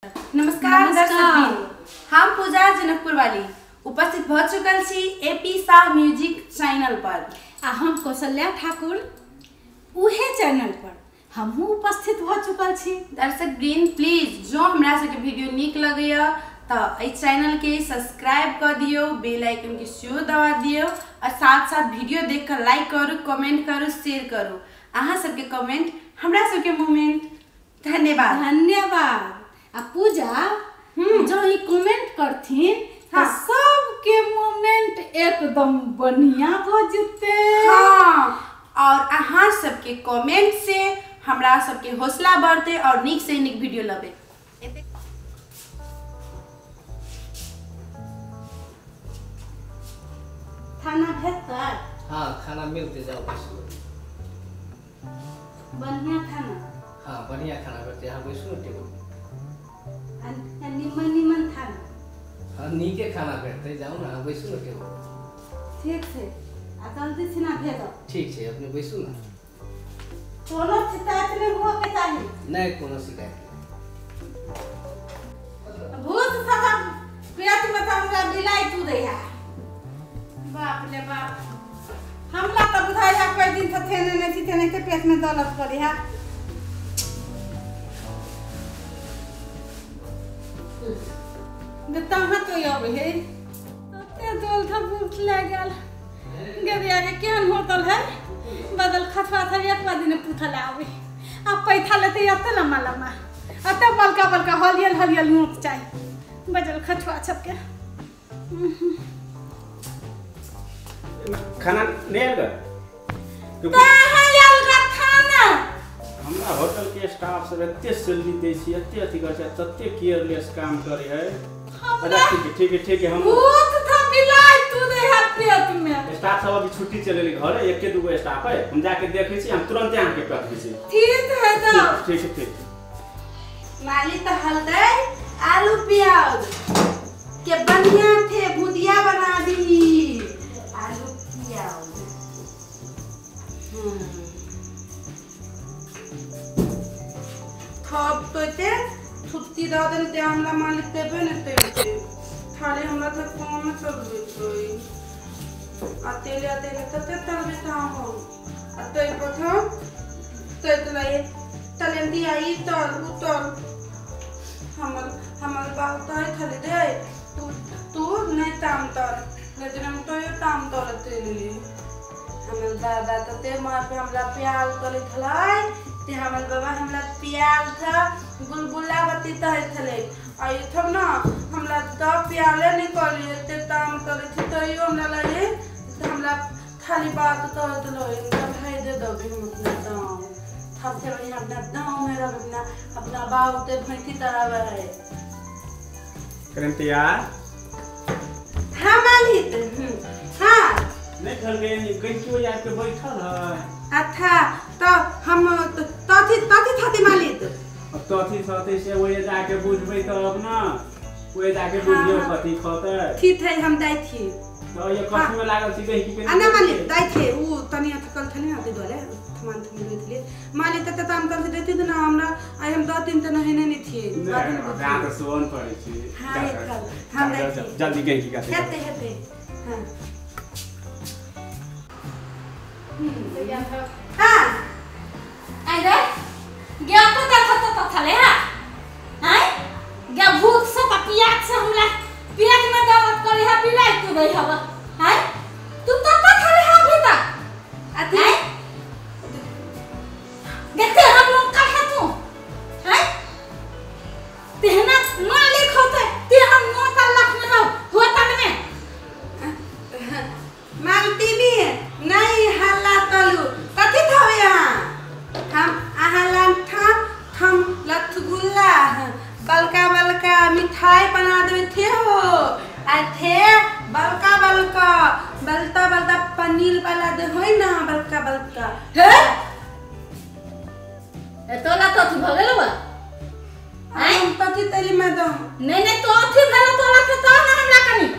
नमस्कार दर्शक, हम पूजा जनकपुर वाली उपस्थित भ चुकल छी एपी शाह म्यूजिक चैनल पर आ हम कौशल्या ठाकुर उहे चैनल पर हमहू उपस्थित भ चुकल छी। दर्शक ग्रीन प्लीज जो हमरा सबके वीडियो निक लगैया त ए चैनल के सब्सक्राइब कर दियो, बेल आइकन के सेहो दबा दियो और साथ साथ वीडियो देख कर लाइक करू, कमेंट करू, शेयर करू। अहाँ सबके कमेंट हमरा सबके मोमेंट। धन्यवाद धन्यवाद। आ पूजा जो ही कमेंट करथिन हाँ। सबके मोमेंट एकदम बढ़िया हो जते। हाँ, और अहाँ सबके कमेंट से हमरा सबके हौसला बढ़ते और निक से निक वीडियो लबे। खाना भेटता? हाँ, खाना मिलते जाओ बस। बढ़िया खाना? हाँ, बढ़िया खाना भेटते। यहाँ बैसो टेबल। निमन निमन खाना? हाँ, नीके खाना भेटते। जाओ ना, बैसो ना टेबल। ठीक से आ जल्दी से ना भेजो। ठीक है, अपने बैसो ना। कोनो शिकायत नहीं हुआ के चाही? नहीं, कोनो शिकायत भूत सदा पेट में हमरा बिलाई तू दैया। बाप रे बाप, हमला तो बुझाइला कोई दिन से थेने नहीं के पेट में दौलत करी है। बेटा हां तो आवे है ते दोल था भूख लागल। गबिया के केहन होटल है बदल खतवा था एक बार दिन पूछल आवे आ पैसा लेते अते लम्बा लम्बा अते बलका बलका हलियल हलियल नोट चाहिए बदल खतवा सबके। खाना नहीं आएगा कहाँ आएगा खाना? हमरा होटल के स्टाफ सब एते सैलरी दै छी, एते अथी कर छै, तते केयरलेस काम करे है। अच्छा ठीक है हम भूत था बिलाई तू दे है पेट में। स्टाफ सब अभी छुट्टी चले घर है, एके दूगो स्टाफ है, हम जाके देखे छी, हम तुरंत यहाँ के पेट छी। ठीक है तो ठीक माली तो हल्दी आलू प्याज के बढ़िया थे भुजिया बना दी। आलू प्याज थप तो ते छुट्टी दा देन ते हमरा मालिक देबे न ते थाले हमरा तो काम सब बेचोई अतेले तते तर बेटा हो अतई प्रथम तो लाए तलेंदी आई तल उतल हमर बात है खाली दे तू नहीं ताम तर लेकिन हम तो ये ताम तर तेली हमर बाबा तो ते मां पे हमरा प्याल करे थलाई ते हमर बाबा हमरा प्याल था बुलबुला बत्ती तहे थले आई थम ना हमरा तो प्याले नहीं करी ते ताम करे थी तो यो हमरा लगे हमरा खाली बात तो लो भाई दे दो भी मतलब थप से बड़ी अपना दांव मेरा अपना बाबू ते भैंसी तरह है करंत यार। हाँ मालिक। हाँ नहीं घर गए नहीं कहीं क्यों यार के बैठल है। अच्छा तो हम तथी थाती मालिक अब तथी साथे से वो जाके बुझबै तब ना, वो जाके बुझियो कथी खतै। ठीक है हम जाई थी तो ये कथी में लागल छी कहीं की अन्ना मालिक जाई थे वो तनी अटकल थले ना दोले थमान थम देथले मालिक तते काम कर देती तो ना हमरा आई हम 2-3 तो नहीं थी यहाँ तो सोन पड़े छी। हां हम जल्दी गई की कहते हेते हां हां आई रे गया तो देखत थले हां हां गया भूत से पियाक से हमला पेट में दर्द करे है बिलाई तू गई हवा हां तू तो थले हा भीता अति देखते हम लोग का है तू हां तेहना मालिक होते ते हम 9 लाख में हो होतन में मालती भी नहीं हल्ला तलू कथी थवे यहाँ हम आहलान था हम रसगुल्ला बलका बलका मिठाई बना दे थे हो आ थे बलका बलका बलता बलता पनीर वाला दे होई ना बलका बलका हे ए तोला तो तू भगेलो बा हम तथी तली में दो नहीं तो अथी भेलो तोला के तो ना हमरा कनी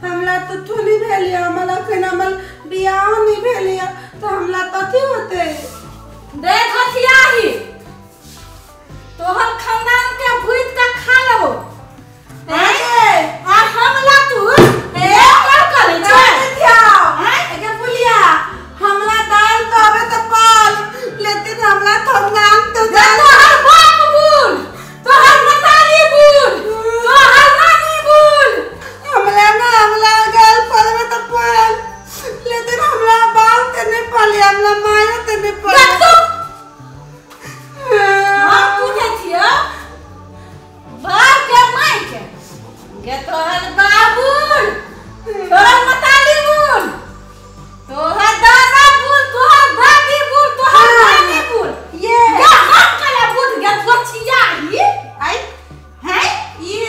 हमला तो थोड़ी भेलिया हमला केना मल बियाह नहीं भेलिया तो हमला तथी होते देख हथिया ही तोहर खानदान के भूत का खा लो ये तोहर बाबुल तोहर मताली बुल तोहर दादा बुल तोहर दादी बुल तोहर नानी बुल ये हम कला बुल गल बचिया ही आई हैं ये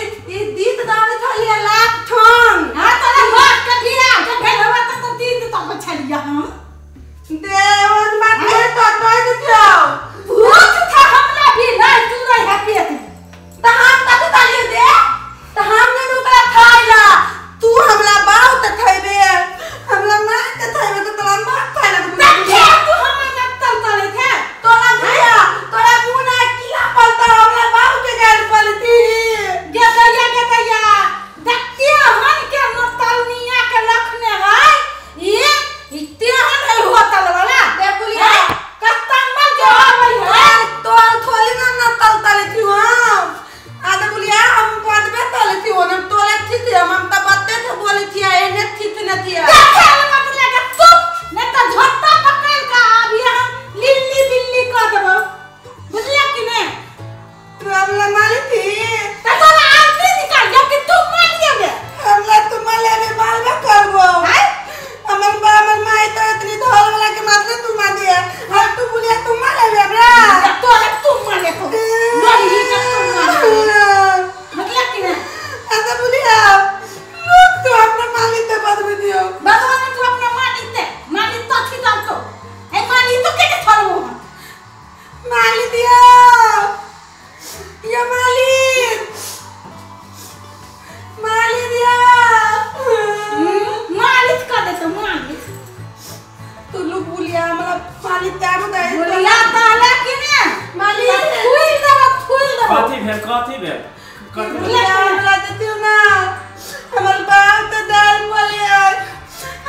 दीद दावे थलिया लाख ठन हां तोरा बात के गिरा के भेलवा तो दीद तो बछलिया हम देवन बाटे तो दे दियो भूत था हमला भी नहीं तू रही है पेट त हम कथि तालियो दे त हम ने ओकरा खाइला तू हमरा बाऊ त खइबे हमरा मां के खइबे त तोरा मां खाइला देखे तू हमें नक्तल करे थे तोरा भैया तोरा मुना किला पलता हमरा बाऊ के गाल पलती गे दैया देखिए हम के नतलनिया के रखने है ये तेहन है होतल वाला दे बुलिया कस्टमर जो आवई है तो थोली ना तल तले थी हम आदे बुलिया हम पदबे तले थी हम तोले थी हम त बत्ते थे बोली थी एने थी न थी देखे मत लगे तू ने तो झोटा पकड़ का अभी हम लिल्ली बिल्ली कर देबो बुझलिया कि ने तू हमला माली थी त तोरा आंटी निकाल जब कि तू मान जेबे हमला तुम्हारे में मालवा करबो है हमर बामर माई तो इतनी धोल वाला के मात्र तू मान दिया और तू बुलिया तू माले बेबरा तोरा तू माने तो नहीं ही जब तू माने बुझलिया कि ने ऐसा बुलिया लोग तो अपने मालिक के पद में दियो भगवान तू अपना मालिक तो थी जान तो ए मालिक तो के छोड़ो मालिक दियो ये मालिक दियो मालिक का दे तो मालिक तू लोग बुलिया हमरा मालिक क्या बताए बोलिया ताला कि ने मालिक फूल दे कथी भेल बुलिया हमरा देतियो ना हमर बाप तो दाल पलिया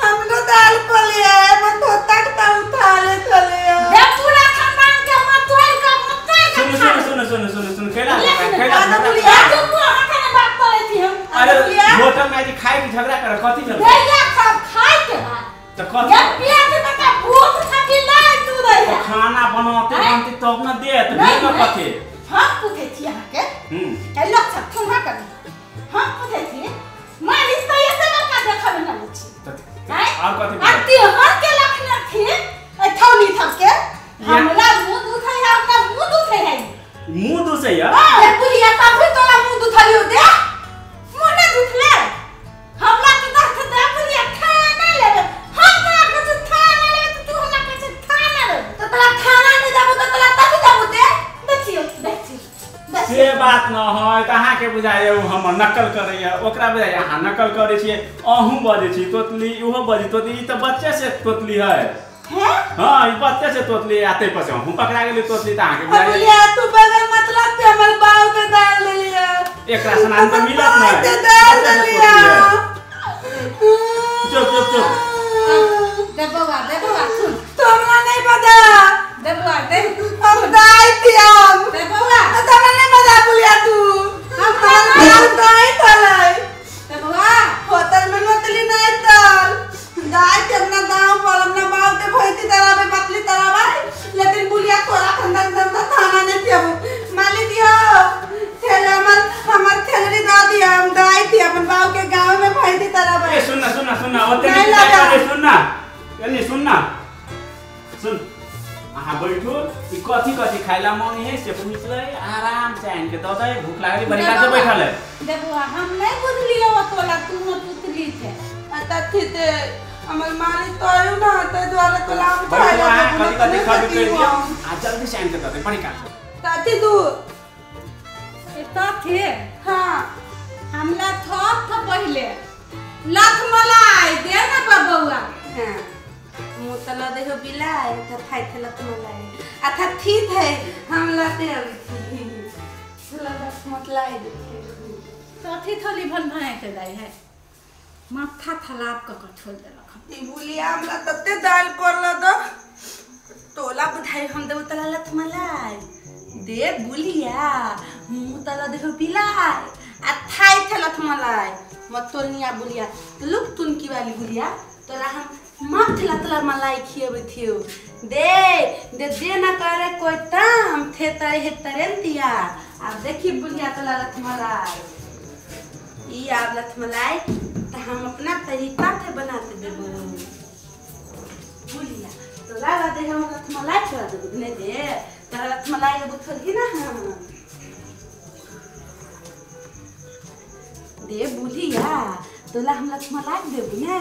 हमको दाल पलिया मन तो तक उठा ले चले दे पूरा खानदान के मतोल का सुन खेला आधा बुलिया तू हाथ में बात करे थी हम अरे होटल में आज खाए की झगड़ा कर कथी भेल भैया सब खाए के बाद तो कथी जब पेट में का भूख थकी नहीं तू तो रही खाना बनाते बनते तब न दे तो भेल न कथी हम पूछे थी यहाँ के ए लोग सब सुना कर हम पूछे थी मालिक तो ये सब का देखा में नहीं छी हैं और कथी आती हम के लखना थी ए थौली थक के हमला मुंह दुखे है अपना मुंह दुखे है मुंह दूसे या ए बुलिया तब भी तोला मुंह दुथलियो दे मुंह न दुखले हमला के दस दे बुलिया खाना लेबे हम तो कुछ खाना लेबे तो तू हमरा कुछ खाना लेबे तो तोला खाना नहीं देबो तो तोला तभी देबो दे देखियो से बात न है कहाँ के बुझाए हम नकल करैया ओकरा बुझाए अहाँ नकल करे छियै अहूँ बजे छी तोतली इहो बजे तोतली ई त बच्चे से तोतली है हैं हां ई बच्चे से तोतली आते पसे हम पकड़ा गेली तोतली त अहाँ के बुझाए बुलिया तू बगल मतलब पे हमर बाऊ के दाल ले लिया एकरा समान त मिलत बाऊ के नहीं दाल ले लिया चुप दे बउआ सुन तुमला नहीं पता दे बउआ दे हम दाई थी हम दे बउआ तुमला नहीं पता बुलिया तू हम दाई थलाई दे बउआ होटल में नतली नहीं तल दाई के अपना दाव पर अपना बाऊ के भैती तरह में पतली तरह भाई लेकिन बुलिया तोरा खंडन दंदा थाना नहीं थी अब माली दियो थेले हमर थेलरी दा दिया हम दाई थी अपन बाऊ के गांव में भैती तरह ए भाई सुन ओते नहीं नहीं लगा। सुन अहाँ बैठो ई कथी खाइला मन है से पूछ ले आराम से आइन के दे भूख लागली बड़ी काजे बैठल है दे बउआ हम नहीं बुझलियो तोला तू न पुतली थे आता थी ते हमर माली तो आयो ना ते द्वारा तो लाभ बैठो उठाया अहाँ कथी खा कर दियो आ जल्दी से आइन के दे बड़ी का ताती तू एता थे हां हमला थप पहले लख मलाई दे ना बउआ हां मुतला देखो बिलाय त खाइ थला त मलाई आता थी थे हम लाते अभी थी लगा मतलाई दे कथी थोली भन भनाए के जाय है माथा थलाप क छोड़ दे रख ई बुलिया हमरा तते दाल पड़ला त तोला बुझाई हम देव तला लत मलाई दे बुलिया मुतला देखो बिलाय आ थाई थला त मलाई मत तोलनिया बुलिया लुक तुनकी वाली बुलिया तोला हम मत लतला मलाई खिएबे थियो दे ना करे कोई ताम थे तरे हे तरेन दिया आ देखी बुलिया तला लत मलाई ई आवलत मलाई तो हम अपना तरीका से बनाते देबो बुलिया तो लाला दे हम लत मलाई छोड़ देबो ने दे तेरा लत मलाई देबो थोड़ी ना दे बुलिया तोला हम लत मलाई देबो ने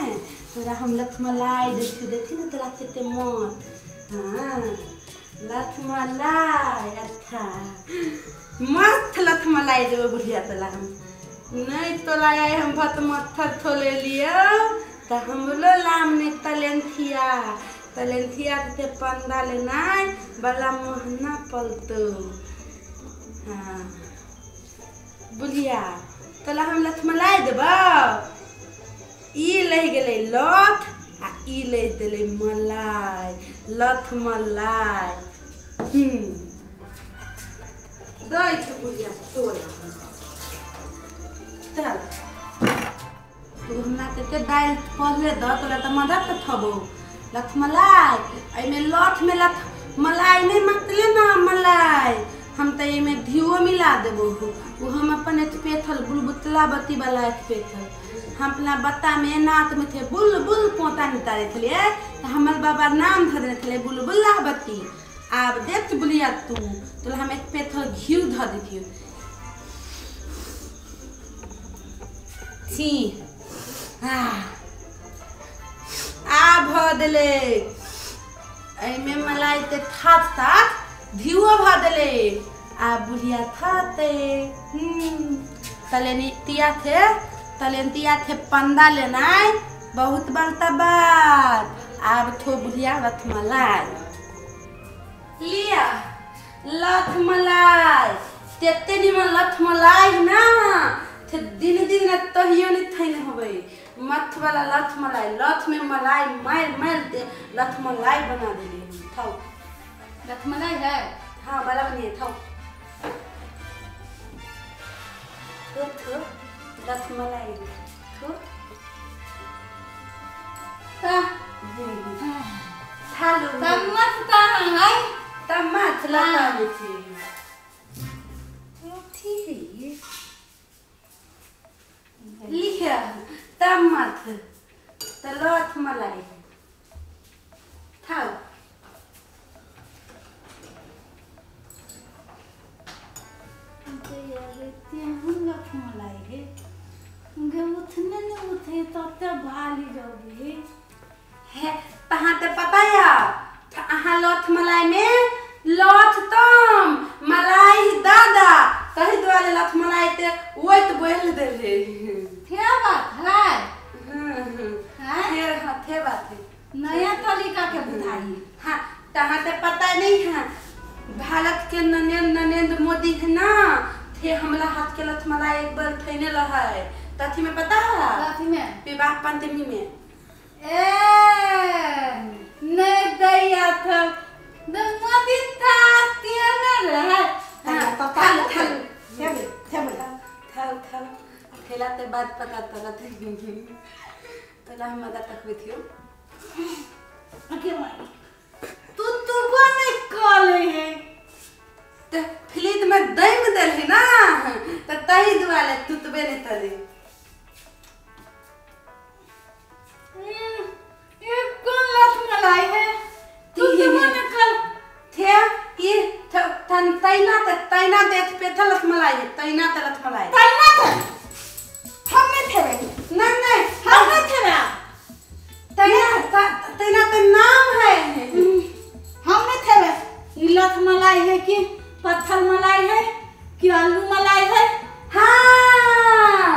तोरा हम लत मलाई देखी ना तोरा केते मन हां लत मलाई अच्छा मस्त लत मलाई देबो बुलिया तोला हम नहीं तो लाया हम भत मत्थर थोले लिया तो हम लो लाम ने तलेंथिया ते पंदा ले नाय बला मोहना पलतो हाँ बुलिया तोला हम लथ मलाई देबो ई ले गेले लथ आ ई ले देले मलाई लथ मलाई दई के बुलिया तोला चल तू हमरा के दाल पहले द तोला त मदद त थबो लथ मलाई एमे लठ में लथ मलाई नहीं मतले ना मलाई हम त एमे धियो मिला देबो वो हम अपन पेथल बुलबुतला बत्ती वाला पेथल हम अपना बत्ता में नाक में थे बुलबुल पोता नितारे थे तो हमर बाबा नाम धर देने थे बुलबुला बत्ती आब देख बुलिया तू तोला हम एक पेथल घी ध दियो सी आ भदले एमे मलाई ते थात थात धियो भदले आ बुढ़िया थाते तलेनिया थे पंदा लेनाय बहुत बड़ता बात आब थो बुढ़िया लथ मलाई लिया लथ मलाई तेते निमन लथ मलाई ना दिन दिन तहियो नहीं थैने होबे मथ वाला लथ में मलाई मार दे लथ मलाई बना देली थाओ लथ मलाई है हाँ वाला बनिए थाओ थो लथ मलाई थो ता थालू तमत ता है तमत लता थी ठीक है लिखा तमत तलत मलाई थाओ लथ मलाई है उठने नहीं उठे तब भाली जाओगे है तहाँ ते पता या अहाँ लथ मलाई में लथ तम मलाई दादा तही द्वारे लथ मलाई ते ओइ त बोल देले क्या बात है हां थे बात है नया तरीका के बुझाई हां तहाँ ते पता नहीं है भारत के नरेंद्र मोदी है ना थे हमला हाथ के लथ मलाई एक बार थैने लहै तथी में पता है कथी में विवाह पंचमी में ए नहीं दैया था मोदी था क्या ना रहा थाल थेला ते बात पता तला थे तला हम मदद तक हुई थी अके माई तू को नहीं कॉले है ते फिलित में दही में दल है ना तो तही दुआले तू तो बेने तले ये कौन लथ मलाई है तू को नहीं कल थे ये तैना दे पेथल लथ मलाई है तैना ते लथ मलाई तैना थे हमें थे नहीं हमें थे ना तैना ते नाम है हमें थे ये लथ मलाई है कि पत्थर मलाई है कि आलू मलाई है हाँ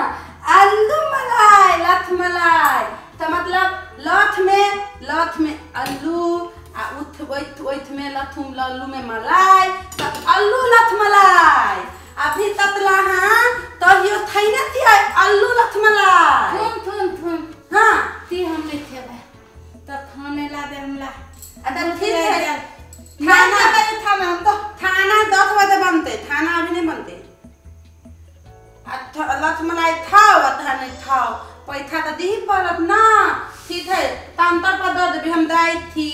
आलू मलाई लथ मलाई तो मतलब लथ में आलू आ उठ में लथुम लल्लू में मलाई तो आलू लथ मलाई अभी ततला हां तो यो थैने थी आलू लथ मलाई थुन हां ती हमने थे तो थाने ला दे हमला अदर ठीक है थाना हम तो थाना 10 बजे बनते थाना अभी नहीं बनते लथ मलाई थाओ अथा नहीं थाओ पैसा तो दी पड़त ना ठीक है तांतर पर दे हम दाई थी